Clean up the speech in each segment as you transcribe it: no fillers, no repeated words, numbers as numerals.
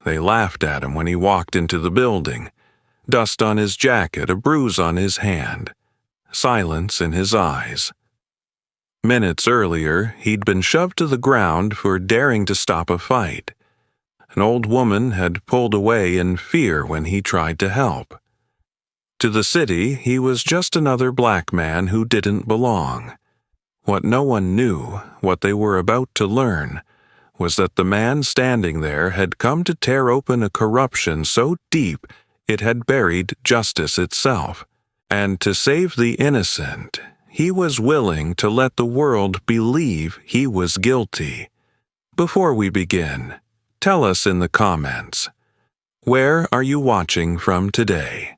They laughed at him when he walked into the building. Dust on his jacket, a bruise on his hand, silence in his eyes. Minutes earlier, he'd been shoved to the ground for daring to stop a fight. An old woman had pulled away in fear when he tried to help. To the city, he was just another black man who didn't belong. What no one knew, what they were about to learn, was that the man standing there had come to tear open a corruption so deep it had buried justice itself, and to save the innocent, he was willing to let the world believe he was guilty. Before we begin, tell us in the comments, where are you watching from today?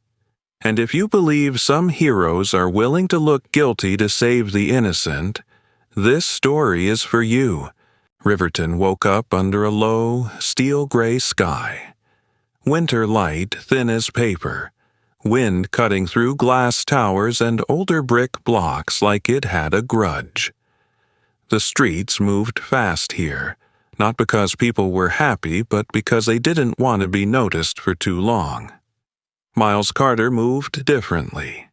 And if you believe some heroes are willing to look guilty to save the innocent, this story is for you. Riverton woke up under a low, steel-gray sky. Winter light thin as paper, wind cutting through glass towers and older brick blocks like it had a grudge. The streets moved fast here, not because people were happy, but because they didn't want to be noticed for too long. Miles Carter moved differently.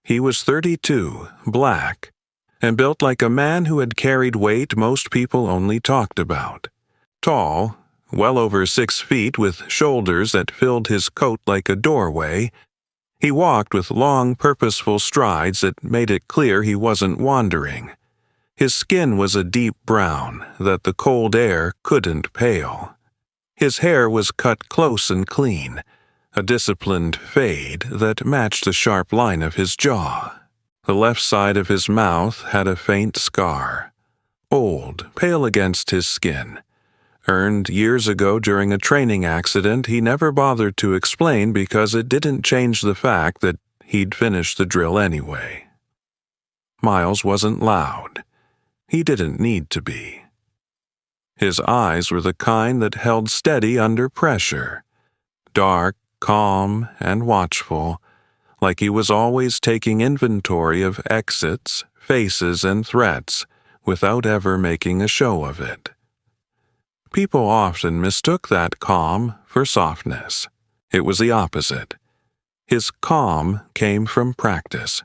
He was 32, black, and built like a man who had carried weight most people only talked about. Tall, well over 6 feet with shoulders that filled his coat like a doorway, he walked with long, purposeful strides that made it clear he wasn't wandering. His skin was a deep brown that the cold air couldn't pale. His hair was cut close and clean, a disciplined fade that matched the sharp line of his jaw. The left side of his mouth had a faint scar, old, pale against his skin. Earned years ago during a training accident he never bothered to explain because it didn't change the fact that he'd finished the drill anyway. Miles wasn't loud. He didn't need to be. His eyes were the kind that held steady under pressure, dark, calm, and watchful, like he was always taking inventory of exits, faces, and threats without ever making a show of it. People often mistook that calm for softness. It was the opposite. His calm came from practice,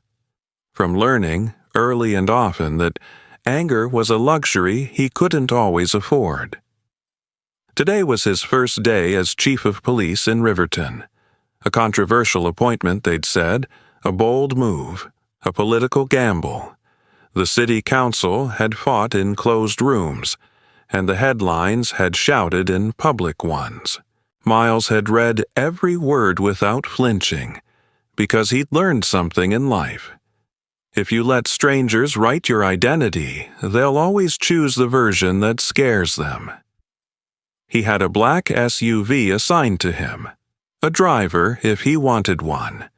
from learning, early and often, that anger was a luxury he couldn't always afford. Today was his first day as chief of police in Riverton. A controversial appointment, they'd said, a bold move, a political gamble. The city council had fought in closed rooms, and the headlines had shouted in public ones. Miles had read every word without flinching, because he'd learned something in life. If you let strangers write your identity, they'll always choose the version that scares them. He had a black SUV assigned to him, a driver if he wanted one,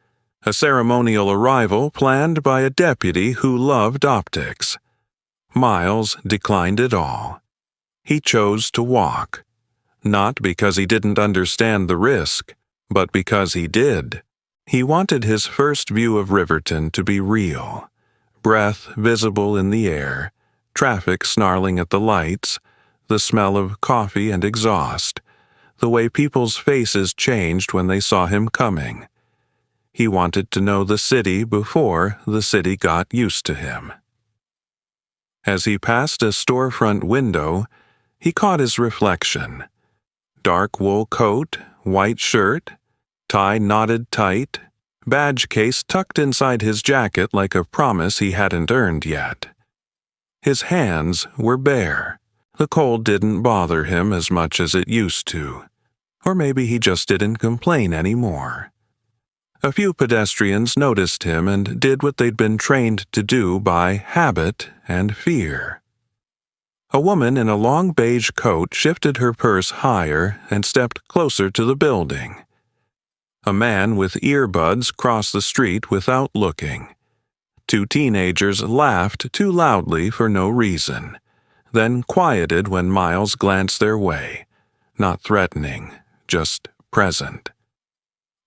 a ceremonial arrival planned by a deputy who loved optics. Miles declined it all. He chose to walk, not because he didn't understand the risk, but because he did. He wanted his first view of Riverton to be real, breath visible in the air, traffic snarling at the lights, the smell of coffee and exhaust, the way people's faces changed when they saw him coming. He wanted to know the city before the city got used to him. As he passed a storefront window, he caught his reflection. Dark wool coat, white shirt, tie knotted tight, badge case tucked inside his jacket like a promise he hadn't earned yet. His hands were bare. The cold didn't bother him as much as it used to. Or maybe he just didn't complain anymore. A few pedestrians noticed him and did what they'd been trained to do by habit and fear. A woman in a long beige coat shifted her purse higher and stepped closer to the building. A man with earbuds crossed the street without looking. 2 teenagers laughed too loudly for no reason, then quieted when Miles glanced their way, not threatening, just present.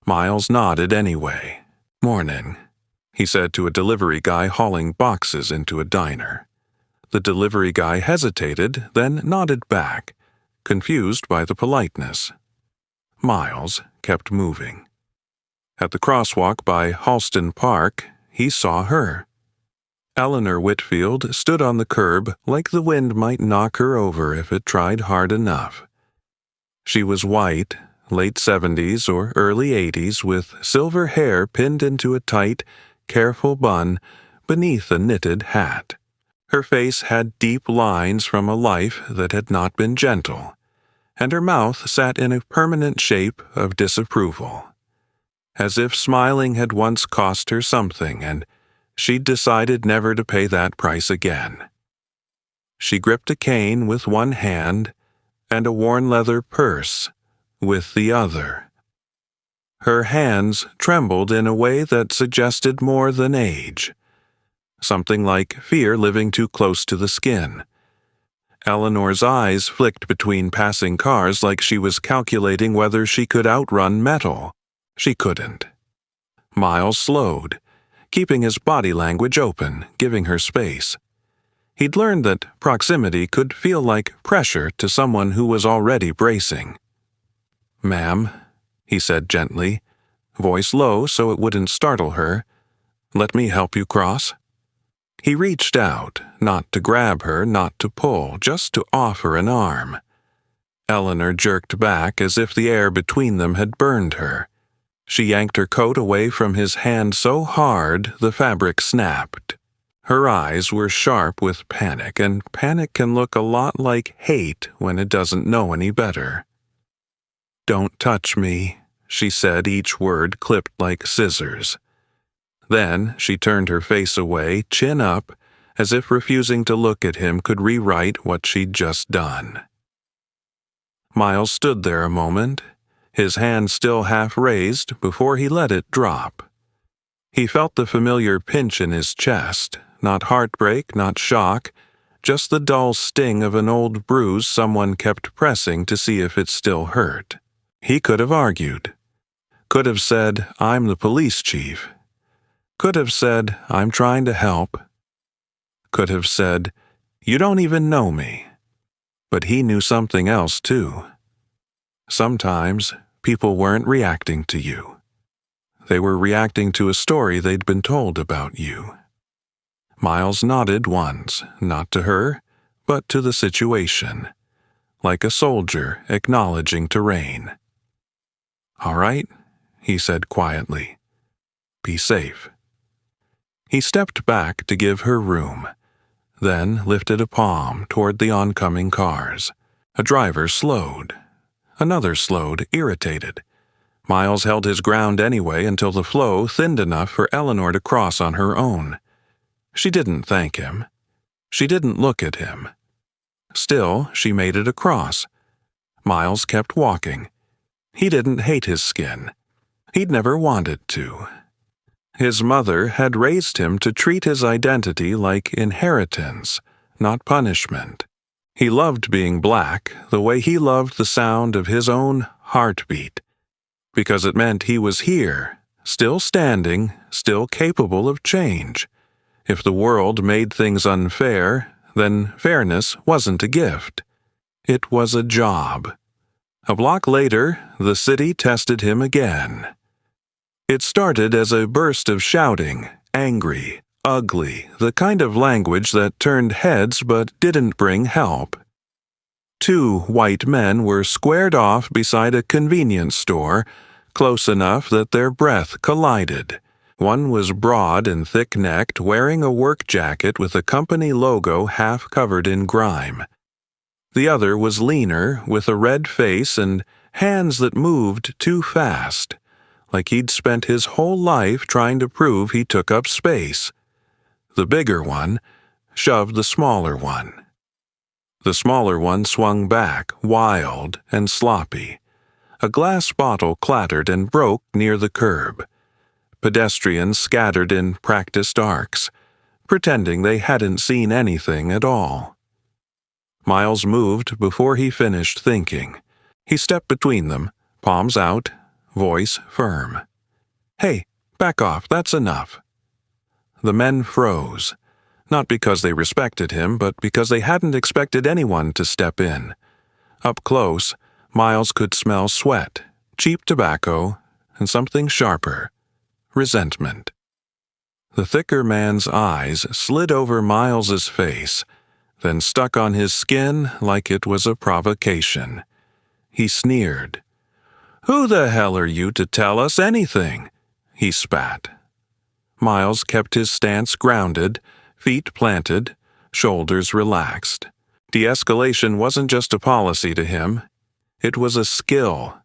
Miles nodded anyway. "Morning," he said to a delivery guy hauling boxes into a diner. The delivery guy hesitated, then nodded back, confused by the politeness. Miles kept moving. At the crosswalk by Halston Park, he saw her. Eleanor Whitfield stood on the curb like the wind might knock her over if it tried hard enough. She was white, late 70s or early 80s, with silver hair pinned into a tight, careful bun beneath a knitted hat. Her face had deep lines from a life that had not been gentle, and her mouth sat in a permanent shape of disapproval, as if smiling had once cost her something and she'd decided never to pay that price again. She gripped a cane with one hand and a worn leather purse with the other. Her hands trembled in a way that suggested more than age, something like fear living too close to the skin. Eleanor's eyes flicked between passing cars like she was calculating whether she could outrun metal. She couldn't. Miles slowed, keeping his body language open, giving her space. He'd learned that proximity could feel like pressure to someone who was already bracing. "Ma'am," he said gently, voice low so it wouldn't startle her, "let me help you cross." He reached out, not to grab her, not to pull, just to offer an arm. Eleanor jerked back as if the air between them had burned her. She yanked her coat away from his hand so hard the fabric snapped. Her eyes were sharp with panic, and panic can look a lot like hate when it doesn't know any better. "Don't touch me," she said, each word clipped like scissors. Then she turned her face away, chin up, as if refusing to look at him could rewrite what she'd just done. Miles stood there a moment, his hand still half raised before he let it drop. He felt the familiar pinch in his chest, not heartbreak, not shock, just the dull sting of an old bruise someone kept pressing to see if it still hurt. He could have argued. Could have said, "I'm the police chief." Could have said, "I'm trying to help." Could have said, "You don't even know me." But he knew something else, too. Sometimes people weren't reacting to you. They were reacting to a story they'd been told about you. Miles nodded once, not to her, but to the situation, like a soldier acknowledging terrain. "All right," he said quietly. "Be safe." He stepped back to give her room, then lifted a palm toward the oncoming cars. A driver slowed. Another slowed, irritated. Miles held his ground anyway until the flow thinned enough for Eleanor to cross on her own. She didn't thank him. She didn't look at him. Still, she made it across. Miles kept walking. He didn't hate his skin. He'd never wanted to. His mother had raised him to treat his identity like inheritance, not punishment. He loved being black the way he loved the sound of his own heartbeat, because it meant he was here, still standing, still capable of change. If the world made things unfair, then fairness wasn't a gift. It was a job. A block later, the city tested him again. It started as a burst of shouting, angry, ugly, the kind of language that turned heads but didn't bring help. Two white men were squared off beside a convenience store, close enough that their breath collided. One was broad and thick-necked, wearing a work jacket with a company logo half covered in grime. The other was leaner, with a red face and hands that moved too fast, like he'd spent his whole life trying to prove he took up space. The bigger one shoved the smaller one. The smaller one swung back, wild and sloppy. A glass bottle clattered and broke near the curb. Pedestrians scattered in practiced arcs, pretending they hadn't seen anything at all. Miles moved before he finished thinking. He stepped between them, palms out, voice firm. "Hey, back off, that's enough." The men froze, not because they respected him, but because they hadn't expected anyone to step in. Up close, Miles could smell sweat, cheap tobacco, and something sharper, resentment. The thicker man's eyes slid over Miles's face, then stuck on his skin like it was a provocation. He sneered. "Who the hell are you to tell us anything?" he spat. Miles kept his stance grounded, feet planted, shoulders relaxed. De-escalation wasn't just a policy to him. It was a skill.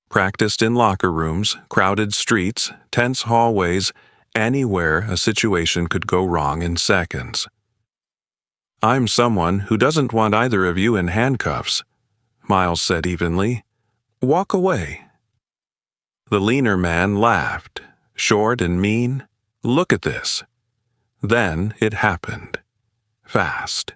Practiced in locker rooms, crowded streets, tense hallways, anywhere a situation could go wrong in seconds. "I'm someone who doesn't want either of you in handcuffs," Miles said evenly. "Walk away." The leaner man laughed, short and mean. "Look at this." Then it happened. Fast.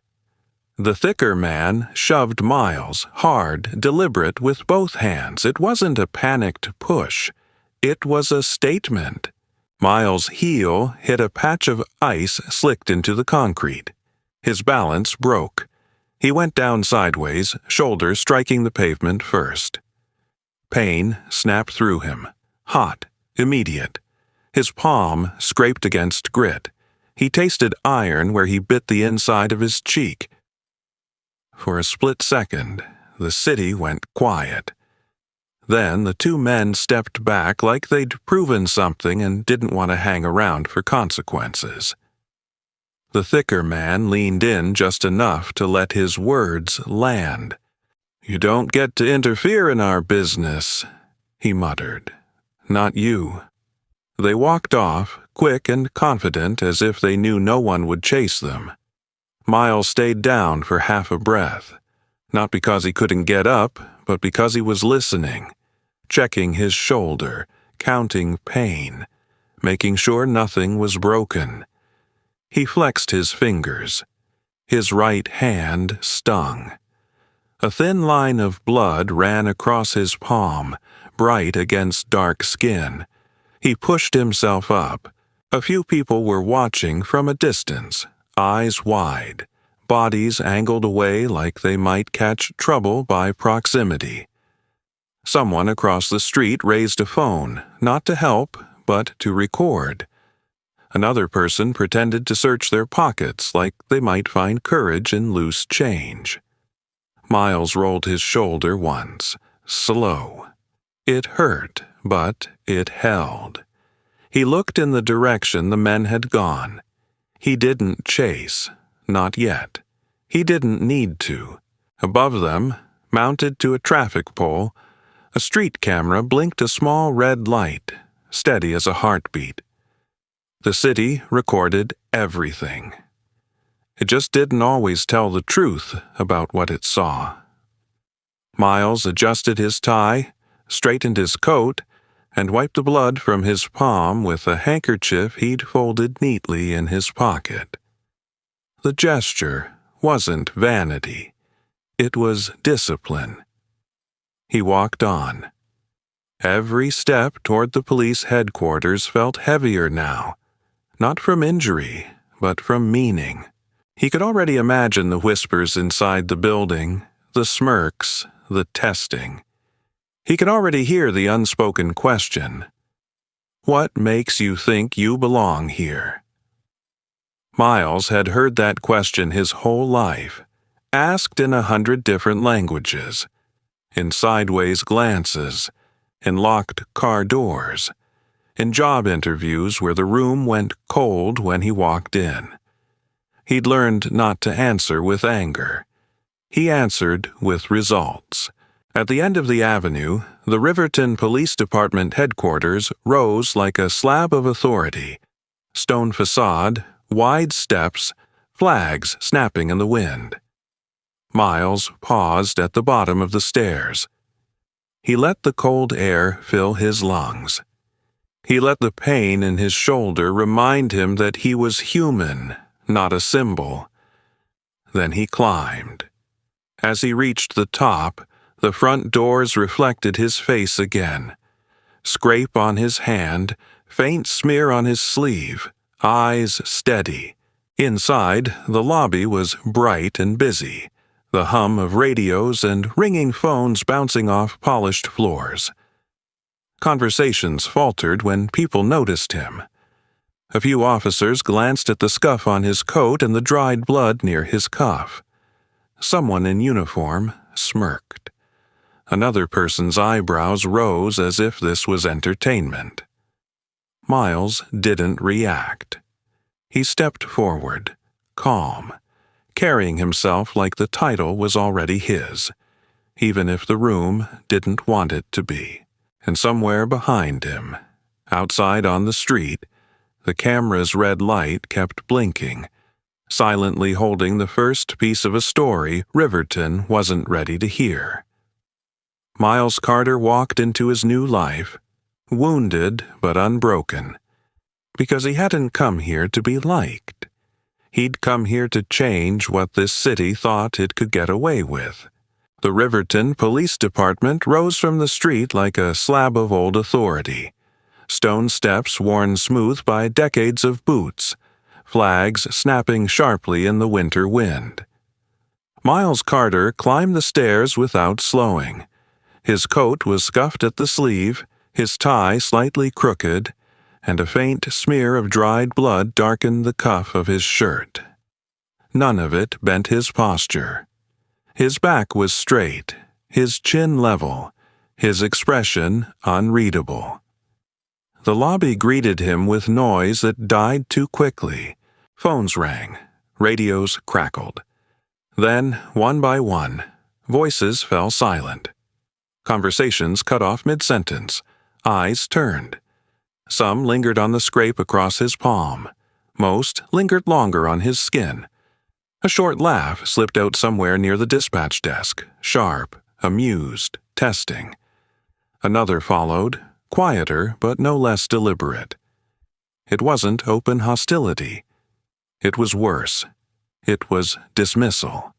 The thicker man shoved Miles, hard, deliberate, with both hands. It wasn't a panicked push. It was a statement. Miles' heel hit a patch of ice slicked into the concrete. His balance broke. He went down sideways, shoulder striking the pavement first. Pain snapped through him, hot, immediate. His palm scraped against grit. He tasted iron where he bit the inside of his cheek. For a split second, the city went quiet. Then the two men stepped back like they'd proven something and didn't want to hang around for consequences. The thicker man leaned in just enough to let his words land. "You don't get to interfere in our business," he muttered. "Not you." They walked off, quick and confident as if they knew no one would chase them. Miles stayed down for half a breath, not because he couldn't get up, but because he was listening, checking his shoulder, counting pain, making sure nothing was broken. He flexed his fingers. His right hand stung. A thin line of blood ran across his palm, bright against dark skin. He pushed himself up. A few people were watching from a distance, eyes wide, bodies angled away like they might catch trouble by proximity. Someone across the street raised a phone, not to help, but to record. Another person pretended to search their pockets like they might find courage in loose change. Miles rolled his shoulder once, slow. It hurt, but it held. He looked in the direction the men had gone. He didn't chase, not yet. He didn't need to. Above them, mounted to a traffic pole, a street camera blinked a small red light, steady as a heartbeat. The city recorded everything. It just didn't always tell the truth about what it saw. Miles adjusted his tie, straightened his coat, and wiped the blood from his palm with a handkerchief he'd folded neatly in his pocket. The gesture wasn't vanity. It was discipline. He walked on. Every step toward the police headquarters felt heavier now, not from injury, but from meaning. He could already imagine the whispers inside the building, the smirks, the testing. He could already hear the unspoken question. What makes you think you belong here? Miles had heard that question his whole life, asked in 100 different languages, in sideways glances, in locked car doors, in job interviews where the room went cold when he walked in. He'd learned not to answer with anger. He answered with results. At the end of the avenue, the Riverton Police Department headquarters rose like a slab of authority. Stone facade, wide steps, flags snapping in the wind. Miles paused at the bottom of the stairs. He let the cold air fill his lungs. He let the pain in his shoulder remind him that he was human, not a symbol. Then he climbed. As he reached the top, the front doors reflected his face again. Scrape on his hand, faint smear on his sleeve, eyes steady. Inside, the lobby was bright and busy, the hum of radios and ringing phones bouncing off polished floors. Conversations faltered when people noticed him. A few officers glanced at the scuff on his coat and the dried blood near his cuff. Someone in uniform smirked. Another person's eyebrows rose as if this was entertainment. Miles didn't react. He stepped forward, calm, carrying himself like the title was already his, even if the room didn't want it to be. And somewhere behind him, outside on the street, the camera's red light kept blinking, silently holding the first piece of a story Riverton wasn't ready to hear. Miles Carter walked into his new life, wounded but unbroken, because he hadn't come here to be liked. He'd come here to change what this city thought it could get away with. The Riverton Police Department rose from the street like a slab of old authority. Stone steps worn smooth by decades of boots, flags snapping sharply in the winter wind. Miles Carter climbed the stairs without slowing. His coat was scuffed at the sleeve, his tie slightly crooked, and a faint smear of dried blood darkened the cuff of his shirt. None of it bent his posture. His back was straight, his chin level, his expression unreadable. The lobby greeted him with noise that died too quickly. Phones rang, radios crackled. Then, one by one, voices fell silent. Conversations cut off mid-sentence, eyes turned. Some lingered on the scrape across his palm. Most lingered longer on his skin. A short laugh slipped out somewhere near the dispatch desk, sharp, amused, testing. Another followed, quieter but no less deliberate. It wasn't open hostility. It was worse. It was dismissal.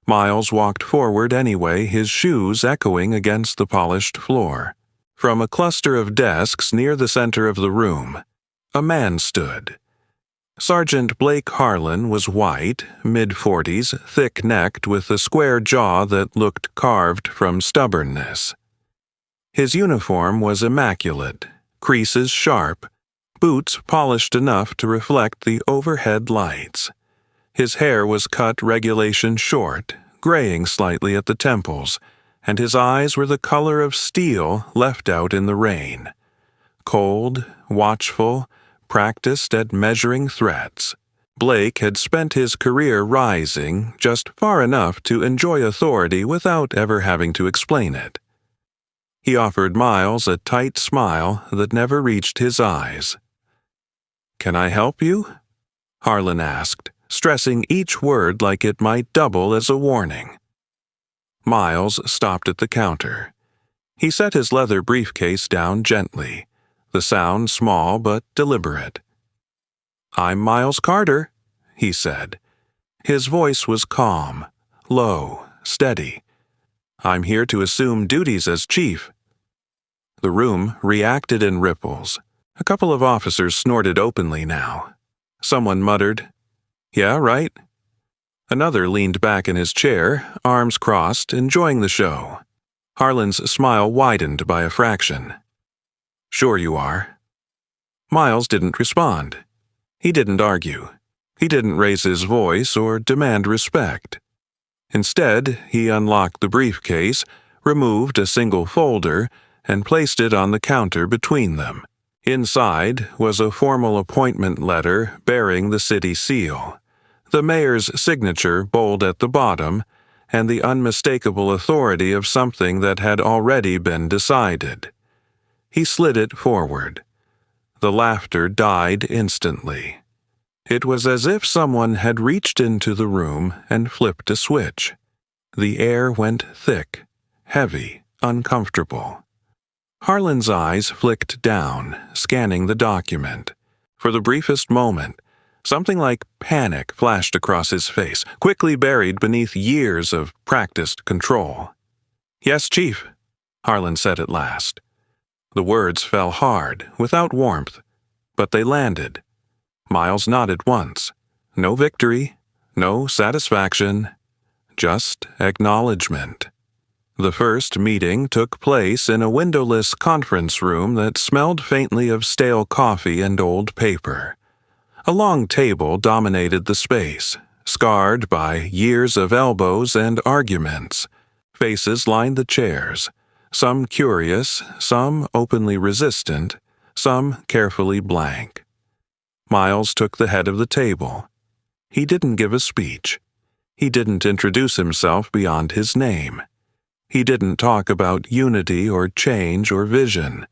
Miles walked forward anyway, his shoes echoing against the polished floor. From a cluster of desks near the center of the room, a man stood. Sergeant Blake Harlan was white, mid-40s, thick-necked with a square jaw that looked carved from stubbornness. His uniform was immaculate, creases sharp, boots polished enough to reflect the overhead lights. His hair was cut regulation short, graying slightly at the temples, and his eyes were the color of steel left out in the rain. Cold, watchful, practiced at measuring threats. Blake had spent his career rising just far enough to enjoy authority without ever having to explain it. He offered Miles a tight smile that never reached his eyes. "Can I help you?" Harlan asked, stressing each word like it might double as a warning. Miles stopped at the counter. He set his leather briefcase down gently, the sound small but deliberate. "I'm Miles Carter," he said. His voice was calm, low, steady. "I'm here to assume duties as chief." The room reacted in ripples. A couple of officers snorted openly now. Someone muttered, "Yeah, right." Another leaned back in his chair, arms crossed, enjoying the show. Harlan's smile widened by a fraction. "Sure you are." Miles didn't respond. He didn't argue. He didn't raise his voice or demand respect. Instead, he unlocked the briefcase, removed a single folder, and placed it on the counter between them. Inside was a formal appointment letter bearing the city seal, the mayor's signature bold at the bottom, and the unmistakable authority of something that had already been decided. He slid it forward. The laughter died instantly. It was as if someone had reached into the room and flipped a switch. The air went thick, heavy, uncomfortable. Harlan's eyes flicked down, scanning the document. For the briefest moment, something like panic flashed across his face, quickly buried beneath years of practiced control. "Yes, Chief," Harlan said at last. The words fell hard, without warmth, but they landed. Miles nodded once. No victory, no satisfaction, just acknowledgement. The first meeting took place in a windowless conference room that smelled faintly of stale coffee and old paper. A long table dominated the space, scarred by years of elbows and arguments. Faces lined the chairs, some curious, some openly resistant, some carefully blank. Miles took the head of the table. He didn't give a speech. He didn't introduce himself beyond his name. He didn't talk about unity or change or vision.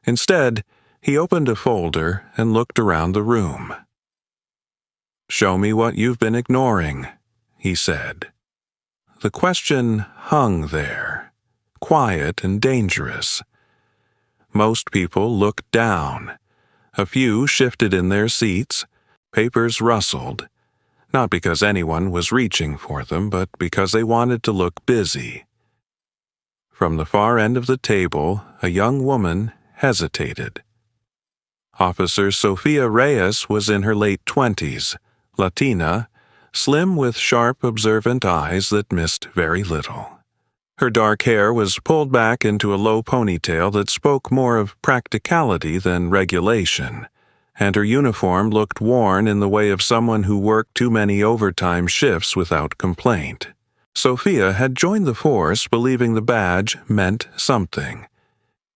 Instead, he opened a folder and looked around the room. "Show me what you've been ignoring," he said. The question hung there, quiet and dangerous. Most people looked down. A few shifted in their seats. Papers rustled, not because anyone was reaching for them, but because they wanted to look busy. From the far end of the table, a young woman hesitated. Officer Sofia Reyes was in her late 20s, Latina, slim with sharp, observant eyes that missed very little. Her dark hair was pulled back into a low ponytail that spoke more of practicality than regulation, and her uniform looked worn in the way of someone who worked too many overtime shifts without complaint. Sophia had joined the force believing the badge meant something.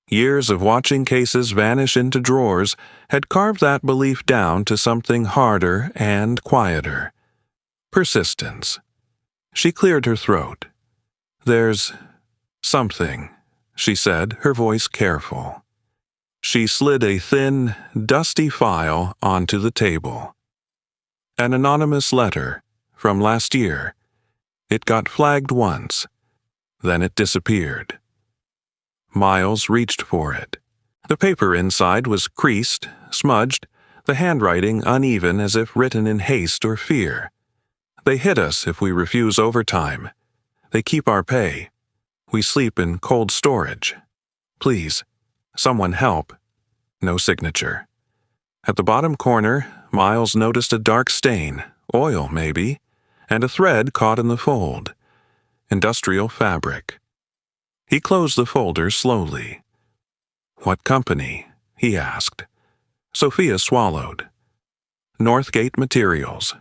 Years of watching cases vanish into drawers had carved that belief down to something harder and quieter. Persistence. She cleared her throat. "There's something," she said, her voice careful. She slid a thin, dusty file onto the table. An anonymous letter from last year. It got flagged once. Then it disappeared. Miles reached for it. The paper inside was creased, smudged, the handwriting uneven as if written in haste or fear. "They hit us if we refuse overtime. They keep our pay. We sleep in cold storage. Please, someone help." No signature. At the bottom corner, Miles noticed a dark stain, oil maybe, and a thread caught in the fold. Industrial fabric. He closed the folder slowly. "What company?" he asked. Sophia swallowed. "Northgate Materials."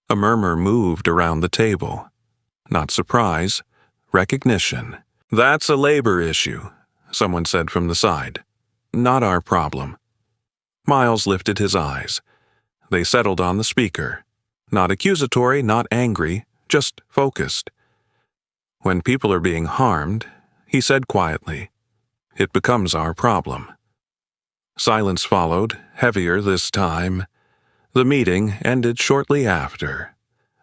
A murmur moved around the table. Not surprise, recognition. "That's a labor issue," someone said from the side. "Not our problem." Miles lifted his eyes. They settled on the speaker. Not accusatory, not angry, just focused. "When people are being harmed," he said quietly, "it becomes our problem." Silence followed, heavier this time. The meeting ended shortly after.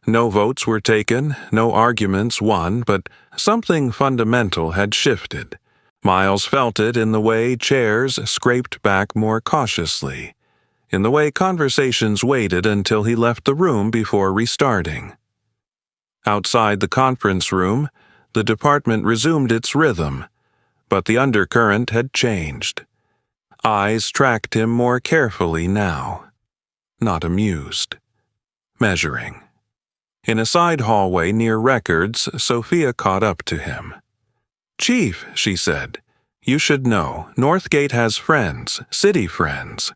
No votes were taken, no arguments won, but something fundamental had shifted. Miles felt it in the way chairs scraped back more cautiously, in the way conversations waited until he left the room before restarting. Outside the conference room, the department resumed its rhythm, but the undercurrent had changed. Eyes tracked him more carefully now. Not amused. Measuring. In a side hallway near records, Sophia caught up to him. "Chief," she said, "you should know, Northgate has friends, city friends."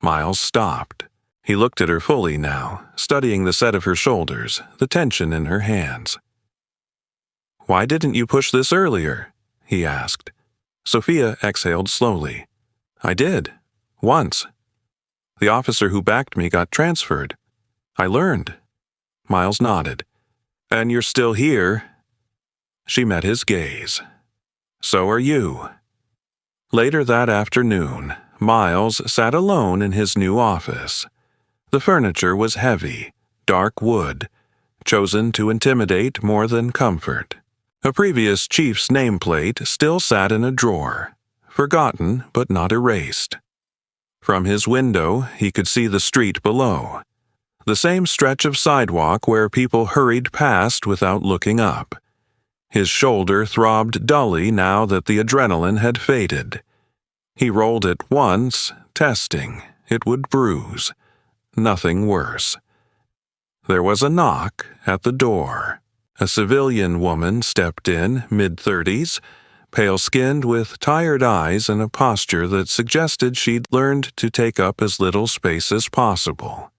Miles stopped. He looked at her fully now, studying the set of her shoulders, the tension in her hands. "Why didn't you push this earlier?" he asked. Sophia exhaled slowly. "I did. Once. The officer who backed me got transferred. I learned." Miles nodded. "And you're still here?" She met his gaze. "So are you." Later that afternoon, Miles sat alone in his new office. The furniture was heavy, dark wood, chosen to intimidate more than comfort. A previous chief's nameplate still sat in a drawer, forgotten but not erased. From his window, he could see the street below, the same stretch of sidewalk where people hurried past without looking up. His shoulder throbbed dully now that the adrenaline had faded. He rolled it once, testing. It would bruise. Nothing worse. There was a knock at the door. A civilian woman stepped in, mid-30s, pale-skinned with tired eyes and a posture that suggested she'd learned to take up as little space as possible.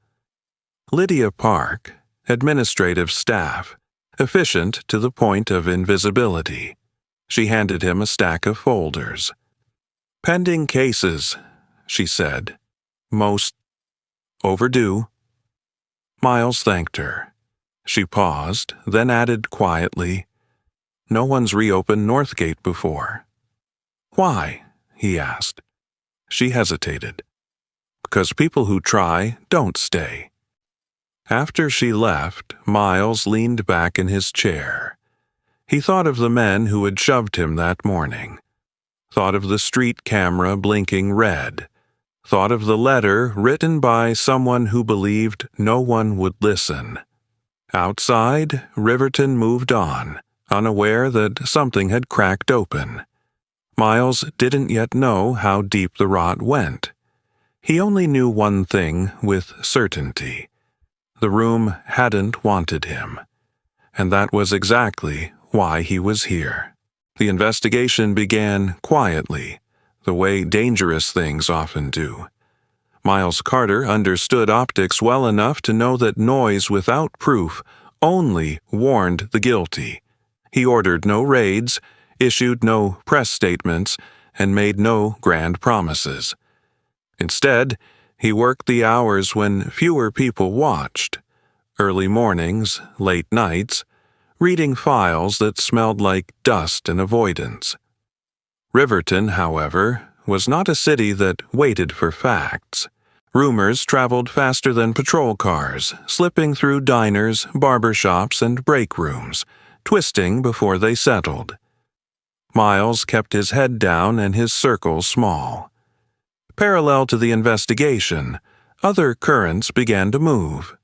Lydia Park, administrative staff, efficient to the point of invisibility. She handed him a stack of folders. "Pending cases," she said. "Most overdue." Miles thanked her. She paused, then added quietly, "No one's reopened Northgate before." "Why?" he asked. She hesitated. "Because people who try don't stay." After she left, Miles leaned back in his chair. He thought of the men who had shoved him that morning. Thought of the street camera blinking red. Thought of the letter written by someone who believed no one would listen. Outside, Riverton moved on, unaware that something had cracked open. Miles didn't yet know how deep the rot went. He only knew one thing with certainty. The room hadn't wanted him. And that was exactly why he was here. The investigation began quietly, the way dangerous things often do. Miles Carter understood optics well enough to know that noise without proof only warned the guilty. He ordered no raids, issued no press statements, and made no grand promises. Instead, he worked the hours when fewer people watched. Early mornings, late nights, reading files that smelled like dust and avoidance. Riverton, however, was not a city that waited for facts. Rumors traveled faster than patrol cars, slipping through diners, barber shops, and break rooms, twisting before they settled. Miles kept his head down and his circle small. Parallel to the investigation, other currents began to move.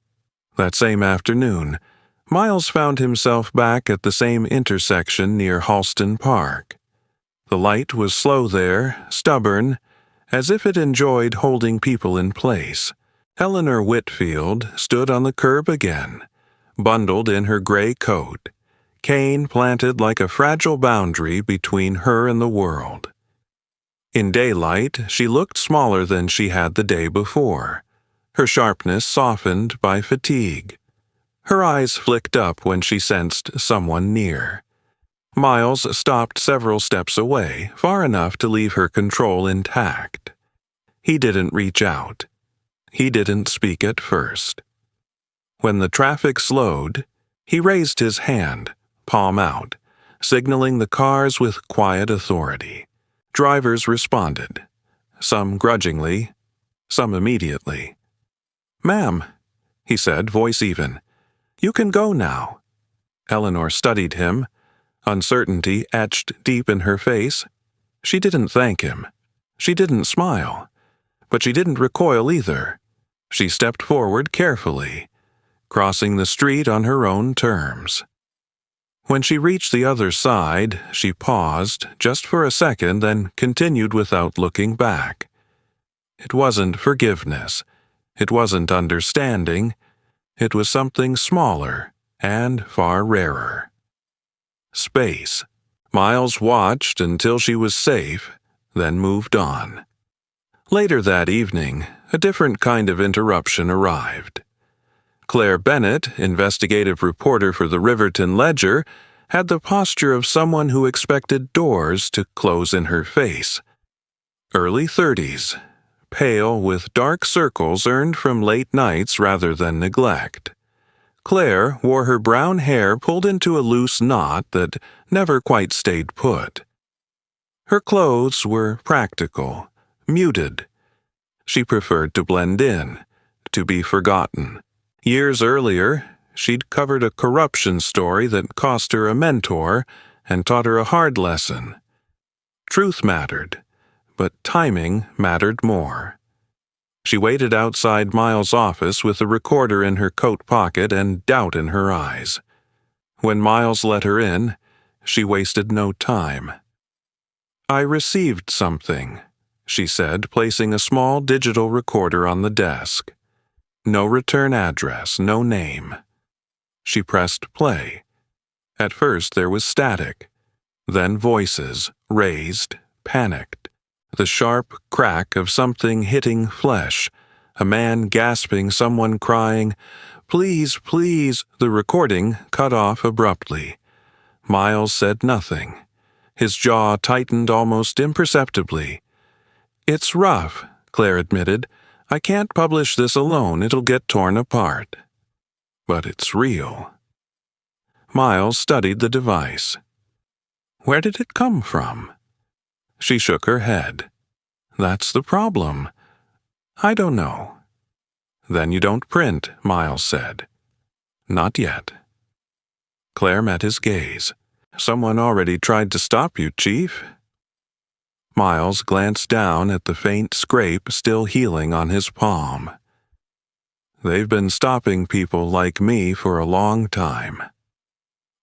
That same afternoon, Miles found himself back at the same intersection near Halston Park. The light was slow there, stubborn, as if it enjoyed holding people in place. Eleanor Whitfield stood on the curb again, bundled in her gray coat, cane planted like a fragile boundary between her and the world. In daylight, she looked smaller than she had the day before, her sharpness softened by fatigue. Her eyes flicked up when she sensed someone near. Miles stopped several steps away, far enough to leave her control intact. He didn't reach out. He didn't speak at first. When the traffic slowed, he raised his hand, palm out, signaling the cars with quiet authority. Drivers responded, some grudgingly, some immediately. "Ma'am," he said, voice even, "you can go now." Eleanor studied him, uncertainty etched deep in her face. She didn't thank him. She didn't smile. But she didn't recoil either. She stepped forward carefully, crossing the street on her own terms. When she reached the other side, she paused just for a second, then continued without looking back. It wasn't forgiveness. It wasn't understanding. It was something smaller and far rarer. Space. Miles watched until she was safe, then moved on. Later that evening, a different kind of interruption arrived. Claire Bennett, investigative reporter for the Riverton Ledger, had the posture of someone who expected doors to close in her face. Early 30s, pale with dark circles earned from late nights rather than neglect. Claire wore her brown hair pulled into a loose knot that never quite stayed put. Her clothes were practical, muted. She preferred to blend in, to be forgotten. Years earlier, she'd covered a corruption story that cost her a mentor and taught her a hard lesson. Truth mattered, but timing mattered more. She waited outside Miles' office with a recorder in her coat pocket and doubt in her eyes. When Miles let her in, she wasted no time. "I received something," she said, placing a small digital recorder on the desk. No return address, no name. She pressed play. At first there was static, then voices, raised, panicked, the sharp crack of something hitting flesh, a man gasping, someone crying, "Please, please!" The recording cut off abruptly. Miles said nothing. His jaw tightened almost imperceptibly. "It's rough," Claire admitted. "I can't publish this alone. It'll get torn apart." "But it's real." Miles studied the device. "Where did it come from?" She shook her head. "That's the problem. I don't know." "Then you don't print," Miles said. "Not yet." Claire met his gaze. "Someone already tried to stop you, Chief." Miles glanced down at the faint scrape still healing on his palm. "They've been stopping people like me for a long time."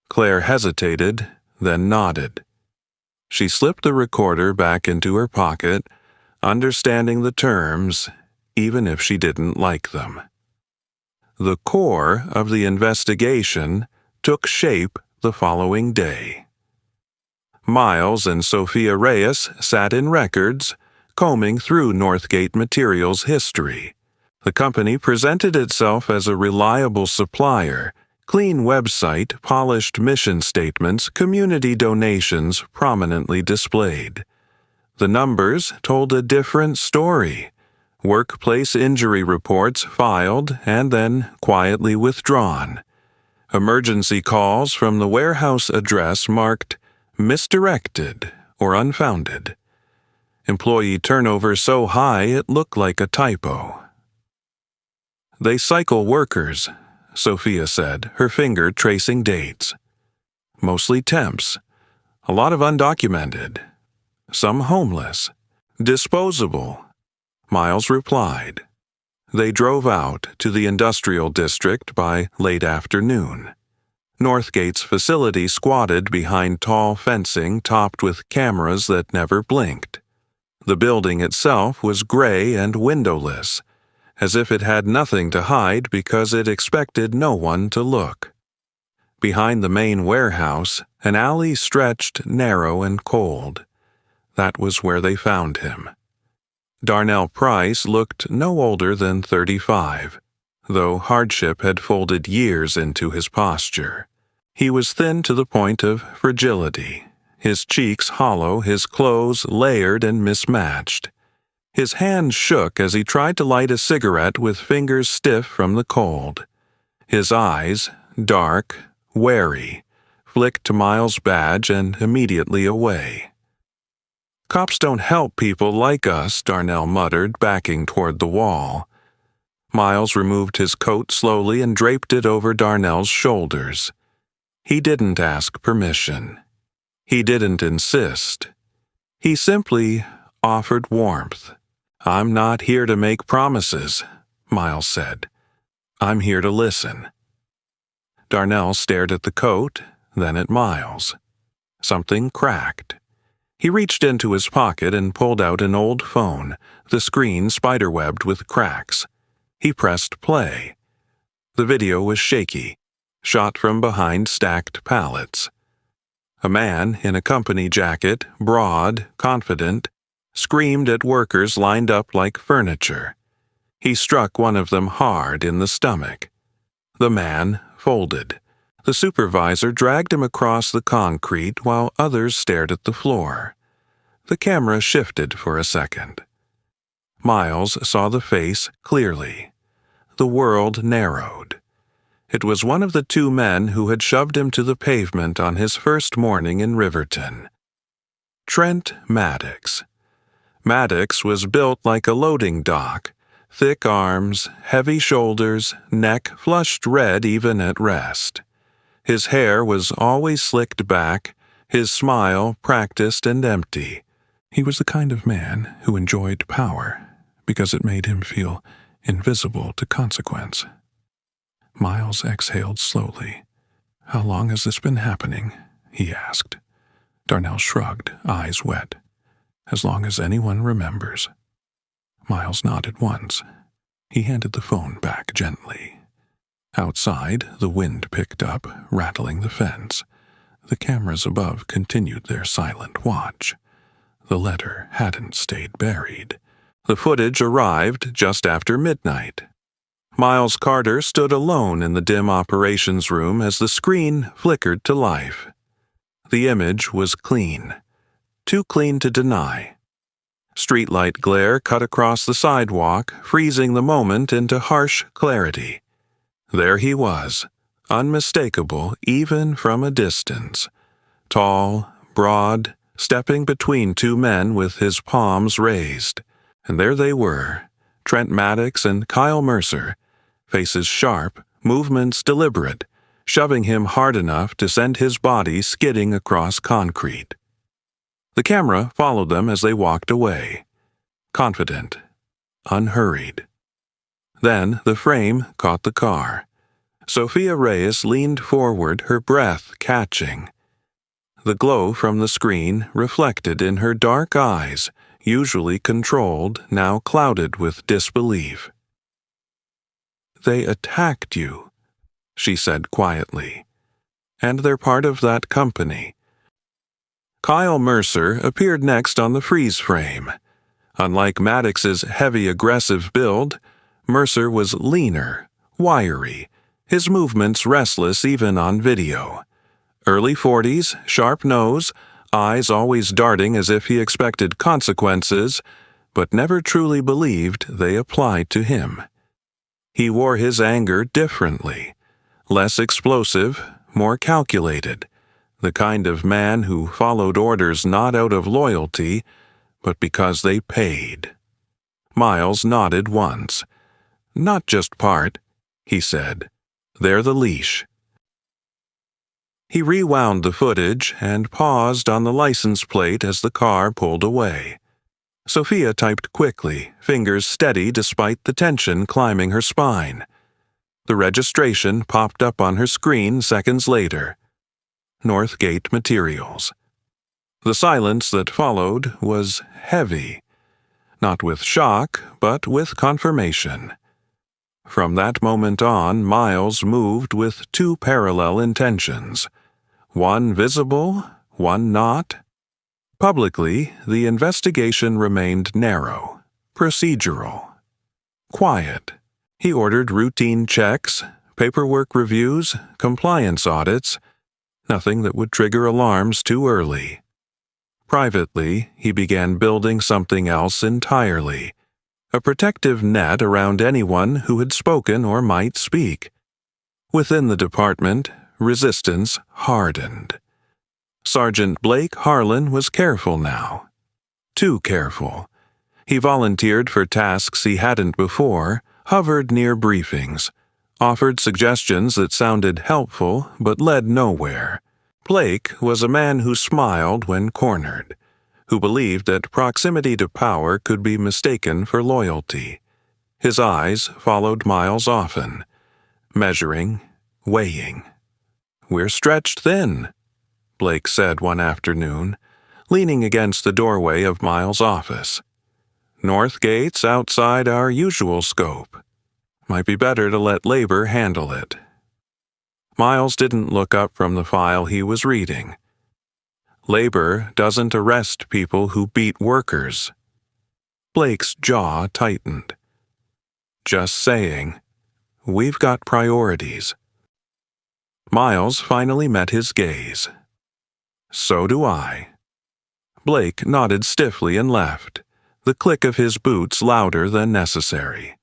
Claire hesitated, then nodded. She slipped the recorder back into her pocket, understanding the terms, even if she didn't like them. The core of the investigation took shape the following day. Miles and Sophia Reyes sat in records, combing through Northgate Materials' history. The company presented itself as a reliable supplier, clean website, polished mission statements, community donations prominently displayed. The numbers told a different story. Workplace injury reports filed and then quietly withdrawn. Emergency calls from the warehouse address marked misdirected or unfounded. Employee turnover so high it looked like a typo. "They cycle workers," Sophia said, her finger tracing dates. "Mostly temps. A lot of undocumented. Some homeless. Disposable." Miles replied. They drove out to the industrial district by late afternoon. Northgate's facility squatted behind tall fencing topped with cameras that never blinked. The building itself was gray and windowless, as if it had nothing to hide because it expected no one to look. Behind the main warehouse, an alley stretched narrow and cold. That was where they found him. Darnell Price looked no older than 35, though hardship had folded years into his posture. He was thin to the point of fragility, his cheeks hollow, his clothes layered and mismatched. His hand shook as he tried to light a cigarette with fingers stiff from the cold. His eyes, dark, wary, flicked to Miles' badge and immediately away. "Cops don't help people like us," Darnell muttered, backing toward the wall. Miles removed his coat slowly and draped it over Darnell's shoulders. He didn't ask permission. He didn't insist. He simply offered warmth. "I'm not here to make promises," Miles said. "I'm here to listen." Darnell stared at the coat, then at Miles. Something cracked. He reached into his pocket and pulled out an old phone, the screen spiderwebbed with cracks. He pressed play. The video was shaky, shot from behind stacked pallets. A man in a company jacket, broad, confident, screamed at workers lined up like furniture. He struck one of them hard in the stomach. The man folded. The supervisor dragged him across the concrete while others stared at the floor. The camera shifted for a second. Miles saw the face clearly. The world narrowed. It was one of the two men who had shoved him to the pavement on his first morning in Riverton. Trent Maddox. Maddox was built like a loading dock. Thick arms, heavy shoulders, neck flushed red even at rest. His hair was always slicked back, his smile practiced and empty. He was the kind of man who enjoyed power because it made him feel invisible to consequence. Miles exhaled slowly. "How long has this been happening?" he asked. Darnell shrugged, eyes wet. "As long as anyone remembers." Miles nodded once. He handed the phone back gently. Outside, the wind picked up, rattling the fence. The cameras above continued their silent watch. The letter hadn't stayed buried. The footage arrived just after midnight. Miles Carter stood alone in the dim operations room as the screen flickered to life. The image was clean. Too clean to deny. Streetlight glare cut across the sidewalk, freezing the moment into harsh clarity. There he was, unmistakable even from a distance. Tall, broad, stepping between two men with his palms raised. And there they were, Trent Maddox and Kyle Mercer, faces sharp, movements deliberate, shoving him hard enough to send his body skidding across concrete. The camera followed them as they walked away, confident, unhurried. Then the frame caught the car. Sophia Reyes leaned forward, her breath catching. The glow from the screen reflected in her dark eyes, usually controlled, now clouded with disbelief. "They attacked you," she said quietly. "And they're part of that company." Kyle Mercer appeared next on the freeze frame. Unlike Maddox's heavy, aggressive build, Mercer was leaner, wiry, his movements restless even on video. Early 40s, sharp nose, eyes always darting as if he expected consequences, but never truly believed they applied to him. He wore his anger differently, less explosive, more calculated, the kind of man who followed orders not out of loyalty, but because they paid. Miles nodded once. "Not just part," he said. "They're the leash." He rewound the footage and paused on the license plate as the car pulled away. Sophia typed quickly, fingers steady despite the tension climbing her spine. The registration popped up on her screen seconds later. Northgate Materials. The silence that followed was heavy, not with shock, but with confirmation. From that moment on, Miles moved with two parallel intentions, one visible, one not. Publicly, the investigation remained narrow, procedural, quiet. He ordered routine checks, paperwork reviews, compliance audits, nothing that would trigger alarms too early. Privately, he began building something else entirely, a protective net around anyone who had spoken or might speak. Within the department, resistance hardened. Sergeant Blake Harlan was careful now. Too careful. He volunteered for tasks he hadn't before, hovered near briefings, offered suggestions that sounded helpful but led nowhere. Blake was a man who smiled when cornered, who believed that proximity to power could be mistaken for loyalty. His eyes followed Miles often, measuring, weighing. "We're stretched thin," Blake said one afternoon, leaning against the doorway of Miles' office. "Northgate's outside our usual scope. Might be better to let labor handle it." Miles didn't look up from the file he was reading. Labor doesn't arrest people who beat workers. Blake's jaw tightened. "Just saying, we've got priorities." Miles finally met his gaze. "So do I." Blake nodded stiffly and left, the click of his boots louder than necessary.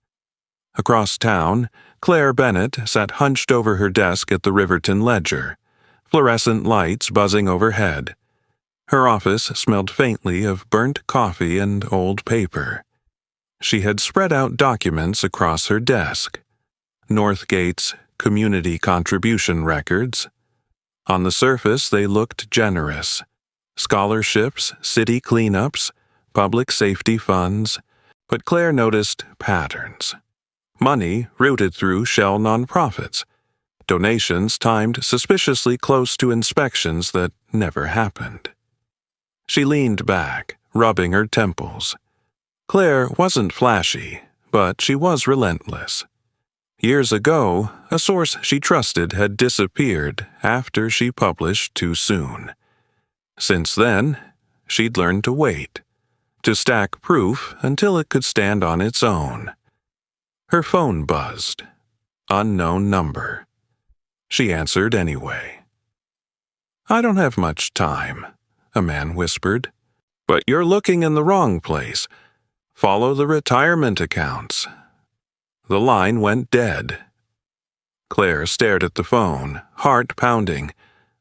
Across town, Claire Bennett sat hunched over her desk at the Riverton Ledger, fluorescent lights buzzing overhead. Her office smelled faintly of burnt coffee and old paper. She had spread out documents across her desk. Northgate's community contribution records. On the surface, they looked generous. Scholarships, city cleanups, public safety funds. But Claire noticed patterns. Money routed through shell nonprofits. Donations timed suspiciously close to inspections that never happened. She leaned back, rubbing her temples. Claire wasn't flashy, but she was relentless. Years ago, a source she trusted had disappeared after she published too soon. Since then, she'd learned to wait, to stack proof until it could stand on its own. Her phone buzzed. Unknown number. She answered anyway. "I don't have much time," a man whispered. "But you're looking in the wrong place. Follow the retirement accounts." The line went dead. Claire stared at the phone, heart pounding,